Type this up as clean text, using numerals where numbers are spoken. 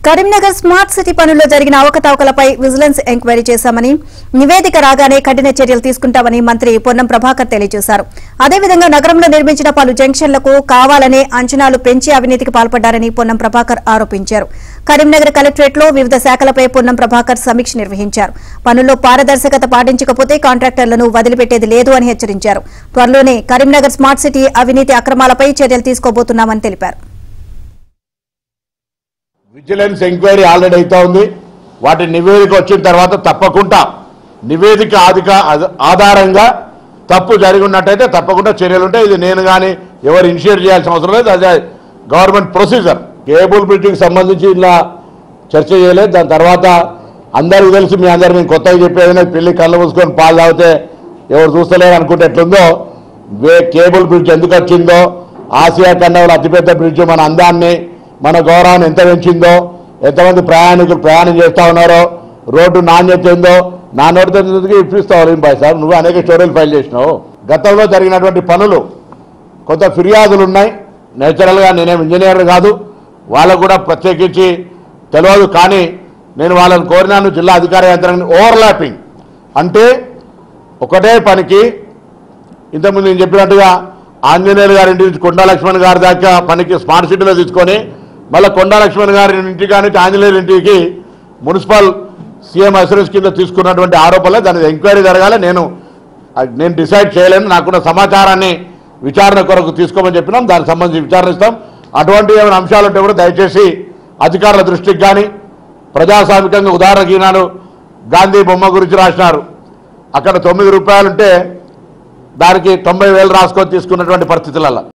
Karimnagar smart city పనుల్లో జరిగిన అవకతవకలపై vigilance enquiry చేశామని, నివేదిక రాగానే కఠిన చర్యలు తీసుకుంటామని మంత్రి పొన్నం ప్రభాకర్ తెలియజేశారు. అదేవిధంగా నగరంలో నిర్మించిన పలు జంక్షన్లకు కావాలనే అంచనాలు పెంచి అవినీతికి పాల్పడ్డారని పొన్నం ప్రభాకర్ ఆరోపించారు. కరీంనగర్ కలెక్టరేట్లో వివిధ శాఖలపై పొన్నం ప్రభాకర్ సమీక్ష నిర్వహించారు. పనుల్లో పారదర్శకత పాటించకపోతే కాంట్రాక్టర్లను వదిలిపెట్టేది లేదు అని హెచ్చరించారు. త్వరలోనే కరీంనగర్ స్మార్ట్ సిటీ అవినీతి అక్రమాలపై చర్యలు తీసుకోబోతున్నామని తెలిపారు. విజిలెన్స్ ఎంక్వైరీ ఆల్రెడీ అవుతా ఉంది. వాటి నివేదిక వచ్చిన తర్వాత తప్పకుండా నివేదిక ఆధారంగా తప్పు జరిగి ఉన్నట్టయితే తప్పకుండా చర్యలు ఉంటాయి. ఇది నేను కానీ ఎవరు ఇనిషియేట్ చేయాల్సిన అవసరం లేదు. అదే గవర్నమెంట్ ప్రొసీజర్. కేబుల్ బ్రిడ్జికి సంబంధించి ఇలా చర్చ చేయలేదు. దాని తర్వాత అందరికీ తెలుసు, మీ అందరు మేము కొత్తగా చెప్పేది పిల్లి కళ్ళు మూసుకొని పాలు తాగితే ఎవరు చూస్తలేరు అనుకుంటే ఎట్లుందో, కేబుల్ బ్రిడ్జ్ ఎందుకు వచ్చిందో, ఆసియా ఖండంలో అతిపెద్ద బ్రిడ్జ్ మన అందాన్ని మన గౌరవాన్ని ఎంత పెంచిందో, ఎంతమంది ప్రయాణికులు ప్రయాణం చేస్తూ ఉన్నారో, రోడ్డు నాణ్యత ఏందో నా నోటితో ఇప్పిస్తావు బాయ్ సార్. నువ్వు అనేక స్టోరీలు ఫైల్ చేసినావు. గతంలో జరిగినటువంటి పనులు కొంత ఫిర్యాదులు ఉన్నాయి. నేచురల్గా నేనేం ఇంజనీర్ కాదు, వాళ్ళకు కూడా ప్రత్యేకించి తెలియదు. కానీ నేను వాళ్ళని కోరినాను, జిల్లా అధికార యంత్రాంగాన్ని ఓవర్లాపింగ్ అంటే ఒకటే పనికి ఇంతకుముందు నేను చెప్పినట్టుగా ఆంజనేయులు గారి ఇంటి నుంచి కొండా లక్ష్మణ్ గారి దాకా పనికి స్మార్ట్ సిటీలో తీసుకొని మళ్ళీ కొండా లక్ష్మణ్ గారి ఇంటి కానీ ఆంజనేయుల ఇంటికి మున్సిపల్ సీఎం అసెన్స్ కింద తీసుకున్నటువంటి ఆరోపణలే దాని ఎంక్వైరీ జరగాలి. నేను డిసైడ్ చేయలేను. నాకున్న సమాచారాన్ని విచారణ కొరకు తీసుకోమని చెప్పినాం. దానికి సంబంధించి విచారణ ఇస్తాం. అటువంటి ఏమైనా అంశాలు ఉంటే కూడా దయచేసి అధికారుల దృష్టికి కానీ, ప్రజాస్వామికంగా ఉదాహరణకి ఈనాడు గాంధీ బొమ్మ గురించి రాసినారు. అక్కడ 9 రూపాయలుంటే దానికి 90,000 రాసుకొని తీసుకున్నటువంటి పరిస్థితులలో